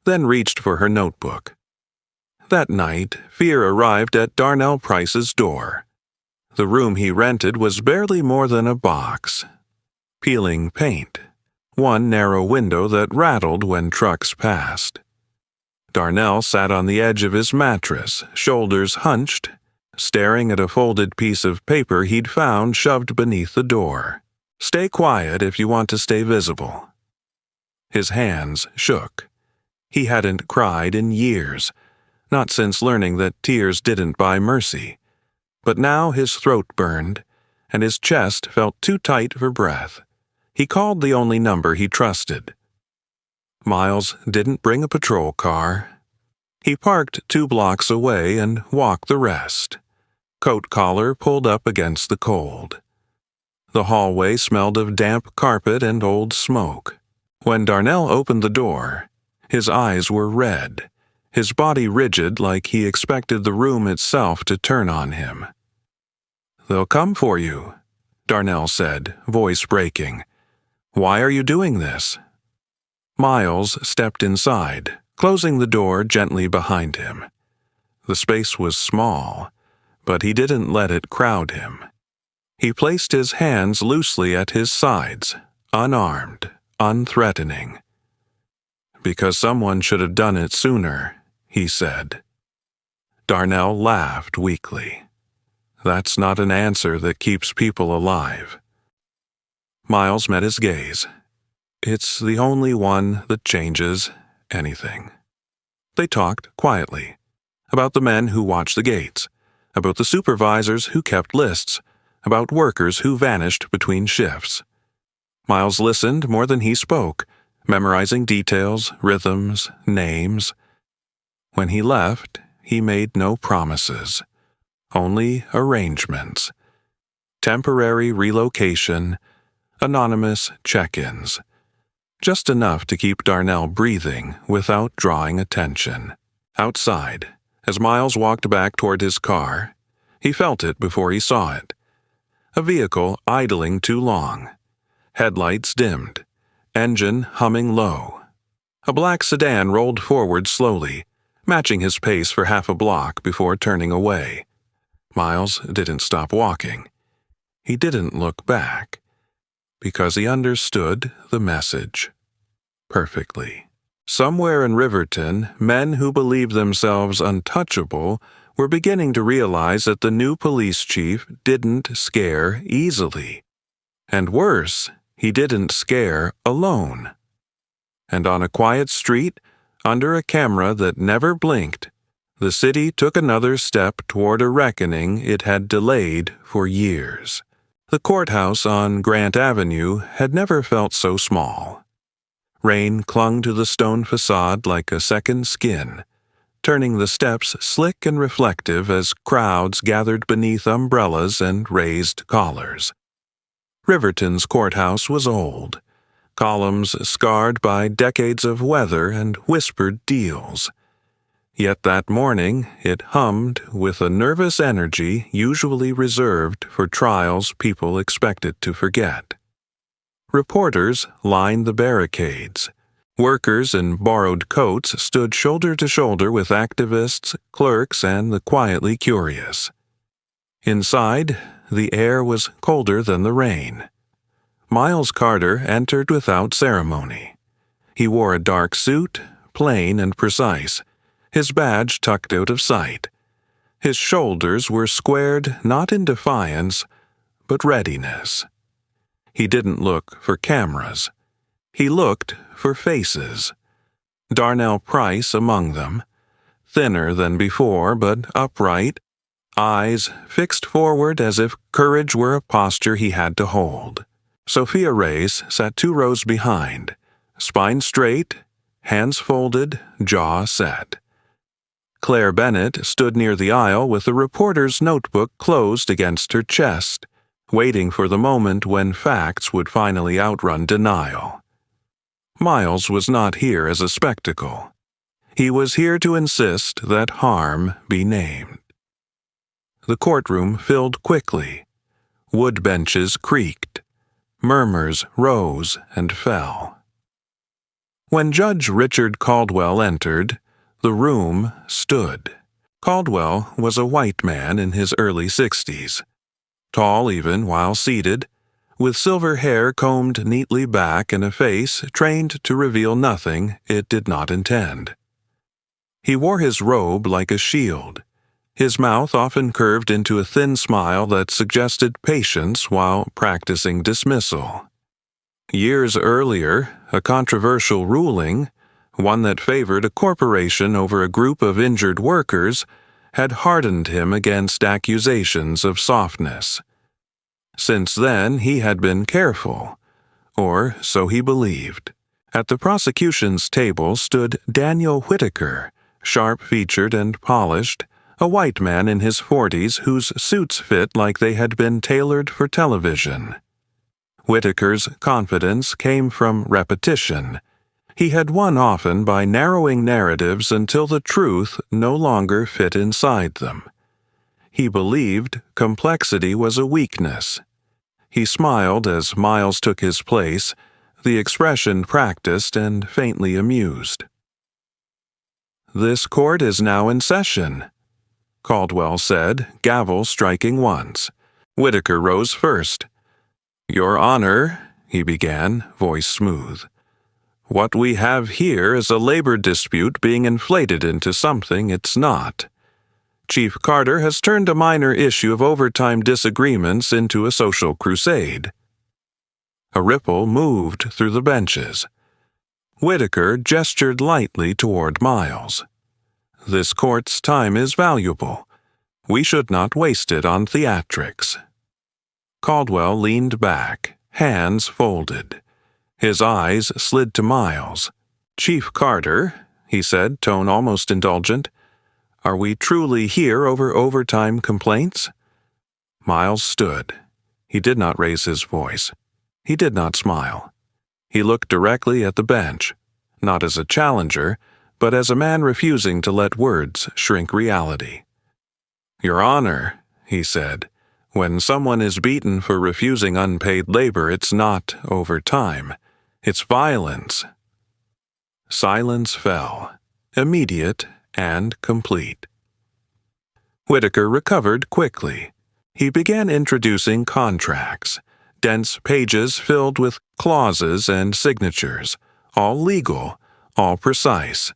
then reached for her notebook. That night, fear arrived at Darnell Price's door. The room he rented was barely more than a box. Peeling paint. One narrow window that rattled when trucks passed. Darnell sat on the edge of his mattress, shoulders hunched, staring at a folded piece of paper he'd found shoved beneath the door. "Stay quiet if you want to stay visible." His hands shook. He hadn't cried in years, not since learning that tears didn't buy mercy. But now his throat burned, and his chest felt too tight for breath. He called the only number he trusted. Miles didn't bring a patrol car. He parked 2 blocks away and walked the rest. Coat collar pulled up against the cold. The hallway smelled of damp carpet and old smoke. When Darnell opened the door, his eyes were red, his body rigid like he expected the room itself to turn on him. "They'll come for you," Darnell said, voice breaking. "Why are you doing this?" Miles stepped inside, closing the door gently behind him. The space was small, but he didn't let it crowd him. He placed his hands loosely at his sides, unarmed, unthreatening. "Because someone should have done it sooner," he said. Darnell laughed weakly. "That's not an answer that keeps people alive." Miles met his gaze. "It's the only one that changes anything." They talked quietly, about the men who watched the gates, about the supervisors who kept lists, about workers who vanished between shifts. Miles listened more than he spoke, memorizing details, rhythms, names. When he left, he made no promises, only arrangements. Temporary relocation, anonymous check-ins. Just enough to keep Darnell breathing without drawing attention. Outside, as Miles walked back toward his car, he felt it before he saw it. A vehicle idling too long. Headlights dimmed. Engine humming low. A black sedan rolled forward slowly, matching his pace for half a block before turning away. Miles didn't stop walking. He didn't look back, because he understood the message perfectly. Somewhere in Riverton, men who believed themselves untouchable were beginning to realize that the new police chief didn't scare easily. And worse, he didn't scare alone. And on a quiet street, under a camera that never blinked, the city took another step toward a reckoning it had delayed for years. The courthouse on Grant Avenue had never felt so small. Rain clung to the stone facade like a second skin, turning the steps slick and reflective as crowds gathered beneath umbrellas and raised collars. Riverton's courthouse was old, columns scarred by decades of weather and whispered deals. Yet that morning it hummed with a nervous energy usually reserved for trials people expected to forget. Reporters lined the barricades. Workers in borrowed coats stood shoulder to shoulder with activists, clerks, and the quietly curious. Inside, the air was colder than the rain. Miles Carter entered without ceremony. He wore a dark suit, plain and precise, his badge tucked out of sight. His shoulders were squared not in defiance, but readiness. He didn't look for cameras. He looked for faces. Darnell Price among them, thinner than before but upright, eyes fixed forward as if courage were a posture he had to hold. Sophia Reyes sat 2 rows behind, spine straight, hands folded, jaw set. Claire Bennett stood near the aisle with a reporter's notebook closed against her chest, waiting for the moment when facts would finally outrun denial. Miles was not here as a spectacle. He was here to insist that harm be named. The courtroom filled quickly. Wood benches creaked. Murmurs rose and fell. When Judge Richard Caldwell entered, the room stood. Caldwell was a white man in his early 60s, tall even while seated, with silver hair combed neatly back and a face trained to reveal nothing it did not intend. He wore his robe like a shield, his mouth often curved into a thin smile that suggested patience while practicing dismissal. Years earlier, a controversial ruling, one that favored a corporation over a group of injured workers, had hardened him against accusations of softness. Since then, he had been careful, or so he believed. At the prosecution's table stood Daniel Whitaker, sharp-featured and polished, a white man in his 40s whose suits fit like they had been tailored for television. Whitaker's confidence came from repetition. He had won often by narrowing narratives until the truth no longer fit inside them. He believed complexity was a weakness. He smiled as Miles took his place, the expression practiced and faintly amused. "This court is now in session," Caldwell said, gavel striking once. Whitaker rose first. "Your Honor," he began, voice smooth. "What we have here is a labor dispute being inflated into something it's not. Chief Carter has turned a minor issue of overtime disagreements into a social crusade." A ripple moved through the benches. Whitaker gestured lightly toward Miles. "This court's time is valuable. We should not waste it on theatrics." Caldwell leaned back, hands folded. His eyes slid to Miles. "Chief Carter," he said, tone almost indulgent, "are we truly here over overtime complaints?" Miles stood. He did not raise his voice. He did not smile. He looked directly at the bench, not as a challenger, but as a man refusing to let words shrink reality. "Your Honor," he said, "when someone is beaten for refusing unpaid labor, it's not overtime. It's violence." Silence fell, immediate and complete. Whitaker recovered quickly. He began introducing contracts, dense pages filled with clauses and signatures, all legal, all precise.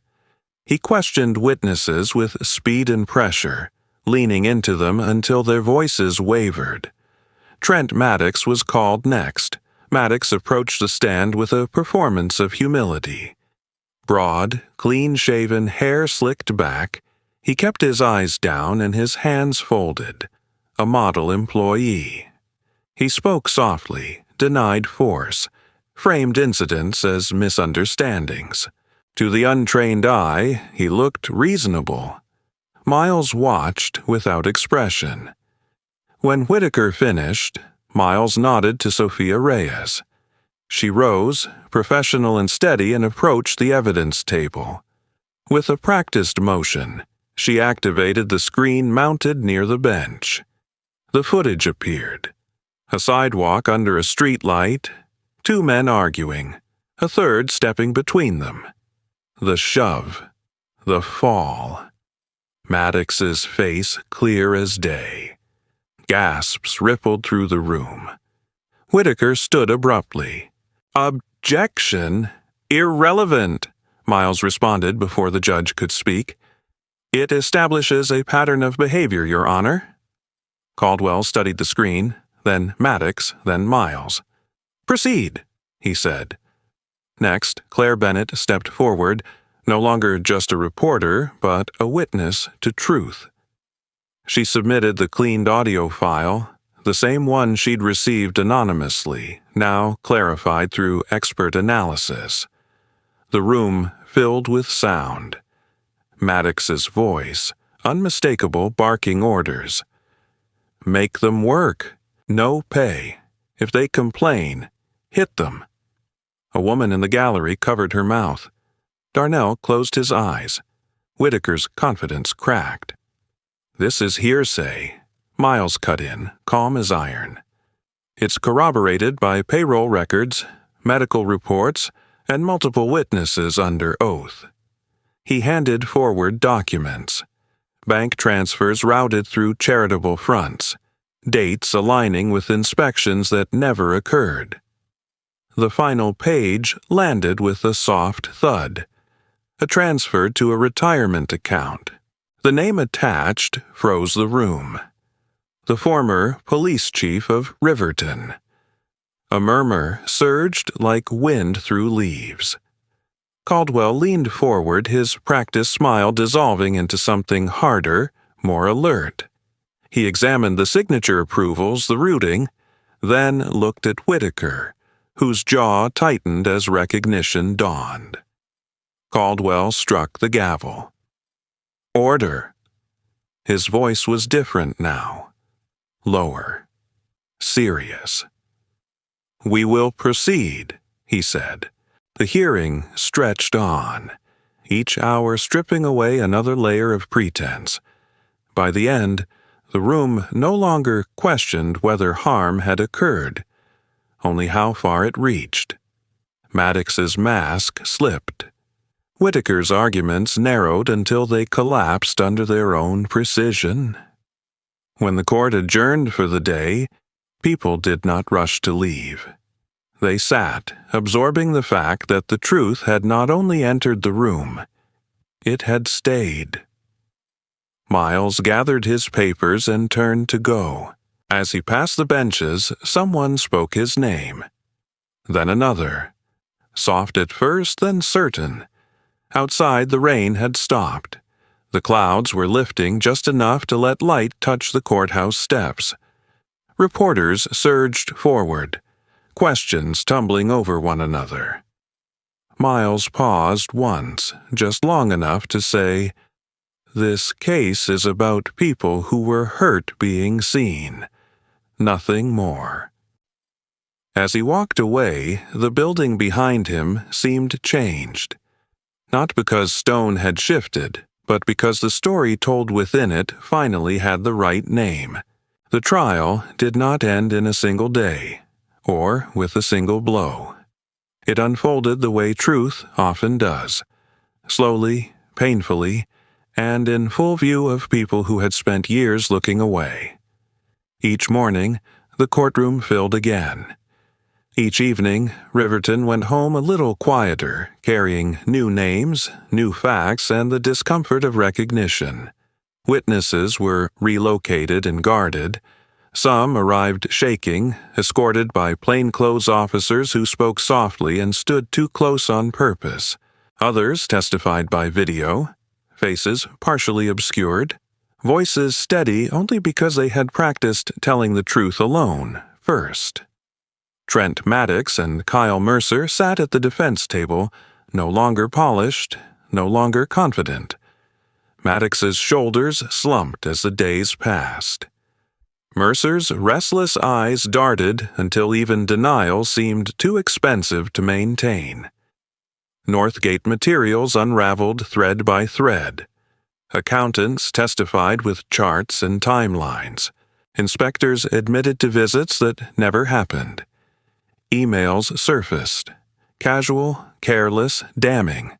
He questioned witnesses with speed and pressure, leaning into them until their voices wavered. Trent Maddox was called next. Maddox approached the stand with a performance of humility. Broad, clean-shaven, hair slicked back, he kept his eyes down and his hands folded. A model employee. He spoke softly, denied force, framed incidents as misunderstandings. To the untrained eye, he looked reasonable. Miles watched without expression. When Whitaker finished, Miles nodded to Sophia Reyes. She rose, professional and steady, and approached the evidence table. With a practiced motion, she activated the screen mounted near the bench. The footage appeared. A sidewalk under a streetlight, 2 men arguing, a third stepping between them. The shove, the fall. Maddox's face clear as day. Gasps rippled through the room. Whitaker stood abruptly. "Objection! Irrelevant!" Miles responded before the judge could speak. "It establishes a pattern of behavior, Your Honor." Caldwell studied the screen, then Maddox, then Miles. "Proceed," he said. Next, Claire Bennett stepped forward, no longer just a reporter, but a witness to truth. She submitted the cleaned audio file, the same one she'd received anonymously, now clarified through expert analysis. The room filled with sound. Maddox's voice, unmistakable barking orders. Make them work. No pay. If they complain, hit them. A woman in the gallery covered her mouth. Darnell closed his eyes. Whitaker's confidence cracked. This is hearsay, Miles cut in, calm as iron. It's corroborated by payroll records, medical reports, and multiple witnesses under oath. He handed forward documents. Bank transfers routed through charitable fronts, dates aligning with inspections that never occurred. The final page landed with a soft thud. A transfer to a retirement account. The name attached froze the room. The former police chief of Riverton. A murmur surged like wind through leaves. Caldwell leaned forward, his practiced smile dissolving into something harder, more alert. He examined the signature approvals, the routing, then looked at Whitaker, whose jaw tightened as recognition dawned. Caldwell struck the gavel. Order. His voice was different now. Lower. Serious. We will proceed, he said. The hearing stretched on, each hour stripping away another layer of pretense. By the end, the room no longer questioned whether harm had occurred, only how far it reached. Maddox's mask slipped. Whitaker's arguments narrowed until they collapsed under their own precision. When the court adjourned for the day, people did not rush to leave. They sat, absorbing the fact that the truth had not only entered the room, it had stayed. Miles gathered his papers and turned to go. As he passed the benches, someone spoke his name. Then another. Soft at first, then certain. Outside, the rain had stopped. The clouds were lifting just enough to let light touch the courthouse steps. Reporters surged forward, questions tumbling over one another. Miles paused once, just long enough to say, "This case is about people who were hurt being seen. Nothing more." As he walked away, the building behind him seemed changed. Not because stone had shifted, but because the story told within it finally had the right name. The trial did not end in a single day, or with a single blow. It unfolded the way truth often does, slowly, painfully, and in full view of people who had spent years looking away. Each morning, the courtroom filled again. Each evening, Riverton went home a little quieter, carrying new names, new facts, and the discomfort of recognition. Witnesses were relocated and guarded. Some arrived shaking, escorted by plainclothes officers who spoke softly and stood too close on purpose. Others testified by video, faces partially obscured, voices steady only because they had practiced telling the truth alone first. Trent Maddox and Kyle Mercer sat at the defense table, no longer polished, no longer confident. Maddox's shoulders slumped as the days passed. Mercer's restless eyes darted until even denial seemed too expensive to maintain. Northgate materials unraveled thread by thread. Accountants testified with charts and timelines. Inspectors admitted to visits that never happened. Emails surfaced. Casual, careless, damning.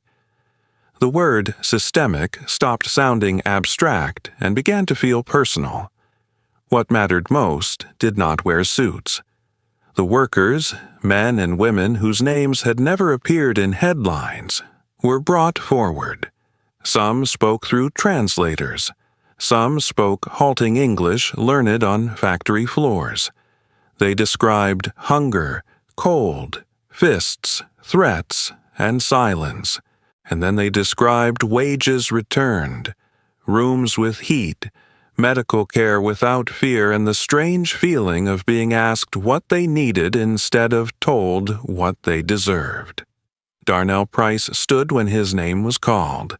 The word systemic stopped sounding abstract and began to feel personal. What mattered most did not wear suits. The workers, men and women whose names had never appeared in headlines, were brought forward. Some spoke through translators. Some spoke halting English learned on factory floors. They described hunger, cold, fists, threats, and silence. And then they described wages returned, rooms with heat, medical care without fear, and the strange feeling of being asked what they needed instead of told what they deserved. Darnell Price stood when his name was called.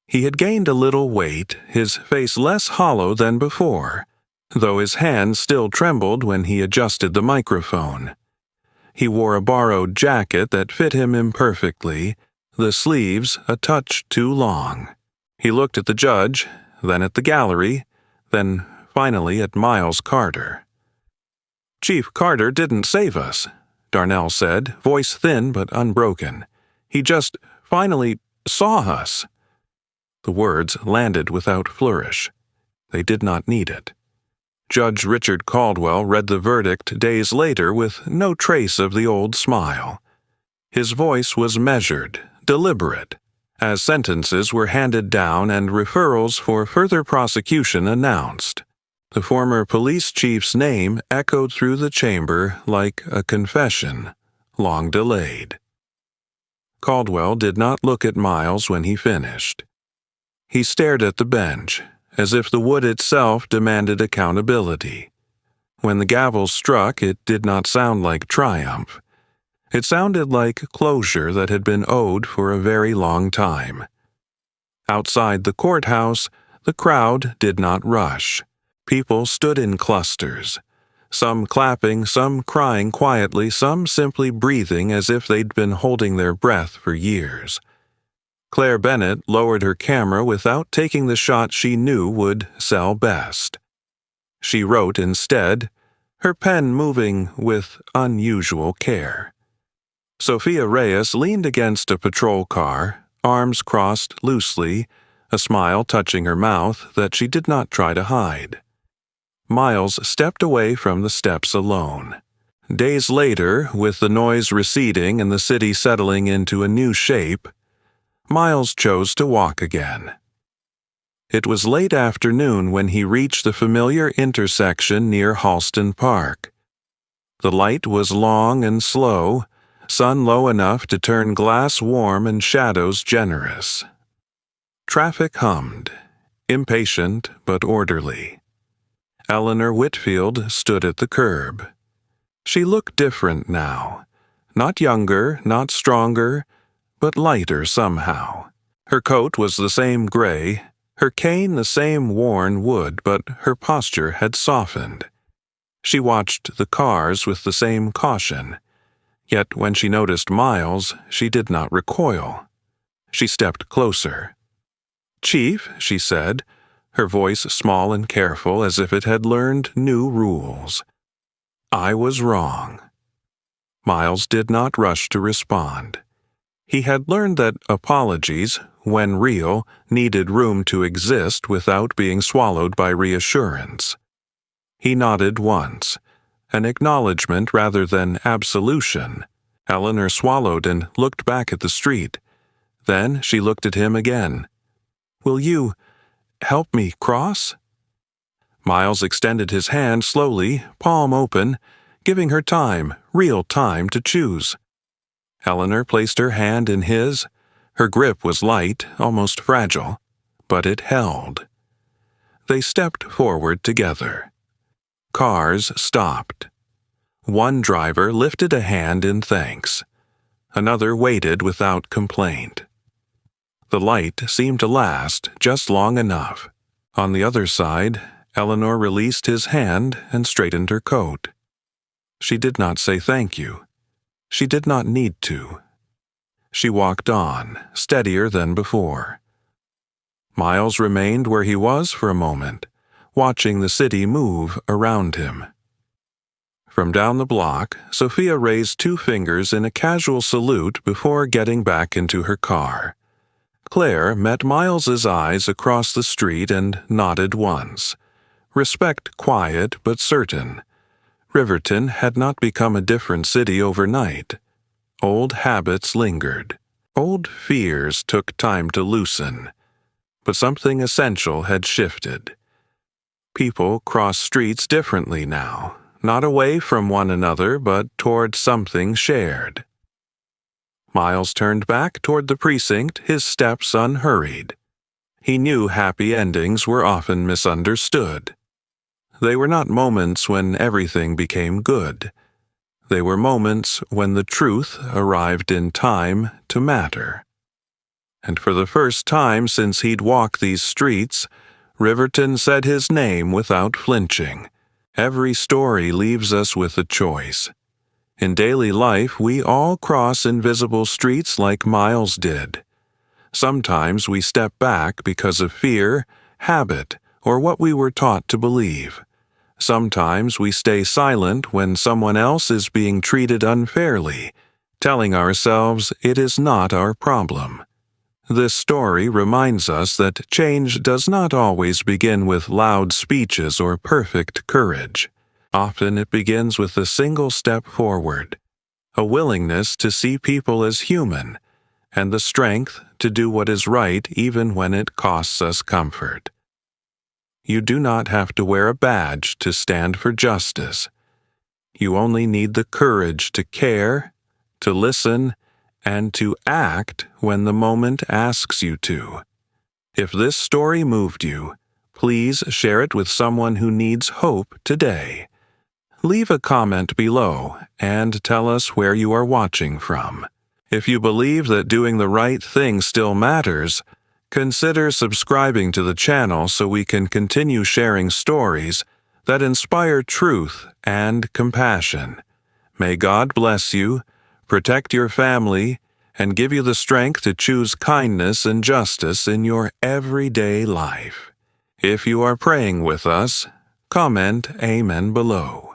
He had gained a little weight, his face less hollow than before, though his hand still trembled when he adjusted the microphone. He wore a borrowed jacket that fit him imperfectly, the sleeves a touch too long. He looked at the judge, then at the gallery, then finally at Miles Carter. "Chief Carter didn't save us," Darnell said, voice thin but unbroken. "He just finally saw us." The words landed without flourish. They did not need it. Judge Richard Caldwell read the verdict days later with no trace of the old smile. His voice was measured, deliberate, as sentences were handed down and referrals for further prosecution announced. The former police chief's name echoed through the chamber like a confession, long delayed. Caldwell did not look at Miles when he finished. He stared at the bench, as if the wood itself demanded accountability. When the gavel struck, it did not sound like triumph. It sounded like closure that had been owed for a very long time. Outside the courthouse, the crowd did not rush. People stood in clusters, some clapping, some crying quietly, some simply breathing as if they'd been holding their breath for years. Claire Bennett lowered her camera without taking the shot she knew would sell best. She wrote instead, her pen moving with unusual care. Sophia Reyes leaned against a patrol car, arms crossed loosely, a smile touching her mouth that she did not try to hide. Miles stepped away from the steps alone. Days later, with the noise receding and the city settling into a new shape, Miles chose to walk again. It was late afternoon when he reached the familiar intersection near Halston Park. The light was long and slow, sun low enough to turn glass warm and shadows generous. Traffic hummed, impatient but orderly. Eleanor Whitfield stood at the curb. She looked different now, not younger, not stronger, but lighter somehow. Her coat was the same gray, her cane the same worn wood, but her posture had softened. She watched the cars with the same caution, yet when she noticed Miles, she did not recoil. She stepped closer. "Chief," she said, her voice small and careful as if it had learned new rules. "I was wrong." Miles did not rush to respond. He had learned that apologies, when real, needed room to exist without being swallowed by reassurance. He nodded once, an acknowledgement rather than absolution. Eleanor swallowed and looked back at the street. Then she looked at him again. "Will you help me cross?" Miles extended his hand slowly, palm open, giving her time, real time, to choose. Eleanor placed her hand in his. Her grip was light, almost fragile, but it held. They stepped forward together. Cars stopped. One driver lifted a hand in thanks. Another waited without complaint. The light seemed to last just long enough. On the other side, Eleanor released his hand and straightened her coat. She did not say thank you. She did not need to. She walked on, steadier than before. Miles remained where he was for a moment, watching the city move around him. From down the block, Sophia raised 2 fingers in a casual salute before getting back into her car. Claire met Miles's eyes across the street and nodded once. Respect quiet but certain. Riverton had not become a different city overnight. Old habits lingered. Old fears took time to loosen. But something essential had shifted. People crossed streets differently now, not away from one another but toward something shared. Miles turned back toward the precinct, his steps unhurried. He knew happy endings were often misunderstood. They were not moments when everything became good. They were moments when the truth arrived in time to matter. And for the first time since he'd walked these streets, Riverton said his name without flinching. Every story leaves us with a choice. In daily life, we all cross invisible streets like Miles did. Sometimes we step back because of fear, habit, or what we were taught to believe. Sometimes we stay silent when someone else is being treated unfairly, telling ourselves it is not our problem. This story reminds us that change does not always begin with loud speeches or perfect courage. Often it begins with a single step forward, a willingness to see people as human, and the strength to do what is right even when it costs us comfort. You do not have to wear a badge to stand for justice. You only need the courage to care, to listen, and to act when the moment asks you to. If this story moved you, please share it with someone who needs hope today. Leave a comment below and tell us where you are watching from. If you believe that doing the right thing still matters, consider subscribing to the channel so we can continue sharing stories that inspire truth and compassion. May God bless you, protect your family, and give you the strength to choose kindness and justice in your everyday life. If you are praying with us, comment Amen below.